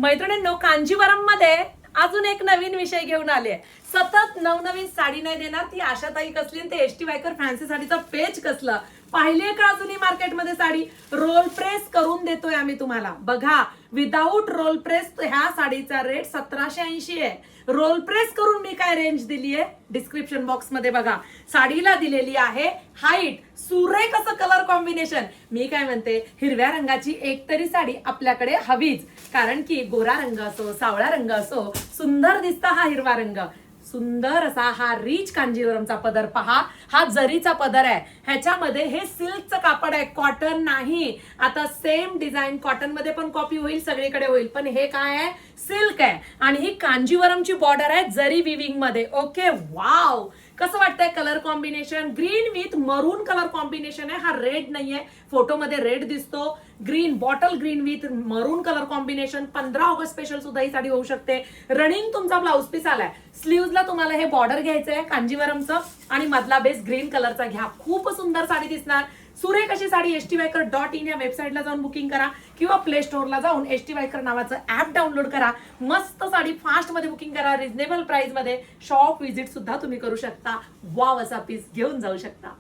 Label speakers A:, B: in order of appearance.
A: मैत्रिणींनो, कांजीवरम मध्ये अजून एक नवीन विषय घेऊन आले. सतत नवनवीन साडी नाही देणार ती आशाताई कसली आणि ते एसटी वायकर फॅन्सी साडीचा पेज कसलं. पाहिले का अजूनही मार्केटमध्ये साडी रोल प्रेस करून देतोय आम्ही तुम्हाला. बघा, विदाऊट रोल प्रेस ह्या साडीचा रेट 1780 आहे. रोल प्रेस करून मी काय रेंज दिली आहे डिस्क्रिप्शन बॉक्स मध्ये बघा. साडीला दिलेली आहे हाईट, सुरेख असं कलर कॉम्बिनेशन. मी काय म्हणते, हिरव्या रंगाची एक तरी साडी आपल्याकडे हवीच, कारण की गोरा रंग असो सावळा रंग असो सुंदर दिसता हा हिरवा रंग. सुंदर असा हा रिच कांजीवरमचा पदर पहा. हा जरीचा पदर आहे. ह्याच्यामध्ये हे सिल्कचं कापड आहे, कॉटन नाही. आता सेम डिझाईन कॉटन मध्ये पण कॉपी होईल, सगळीकडे होईल, पण हे काय आहे, सिल्क आहे. आणि ही कांजीवरमची बॉर्डर आहे जरी विविंग मध्ये. ओके, वाव, कसं वाटतंय कलर कॉम्बिनेशन. ग्रीन विथ मरून कलर कॉम्बिनेशन आहे. हा रेड नाहीये, फोटोमध्ये रेड दिसतो. ग्रीन, बॉटल ग्रीन विथ मरून कलर कॉम्बिनेशन. 15 ऑगस्ट स्पेशल सुद्धा ही साडी होऊ शकते. रनिंग तुमचा ब्लाउज पीस आलाय. स्लीव्हजला तुम्हाला हे बॉर्डर घ्यायचंय कांजीवरमचं आणि मधला बेस ग्रीन कलरचा घ्या. खूप सुंदर साडी दिसणार. सुरेख अशी साडी stviker.in या वेबसाईटला जाऊन बुकिंग करा किंवा प्ले स्टोअरला जाऊन stviker नावाचं ऍप डाउनलोड करा. मस्त साडी फास्ट मध्ये बुकिंग करा, रिझनेबल प्राइस मध्ये. शॉप व्हिजिट सुद्धा तुम्ही करू शकता. वाव असा पीस घेऊन जाऊ शकता.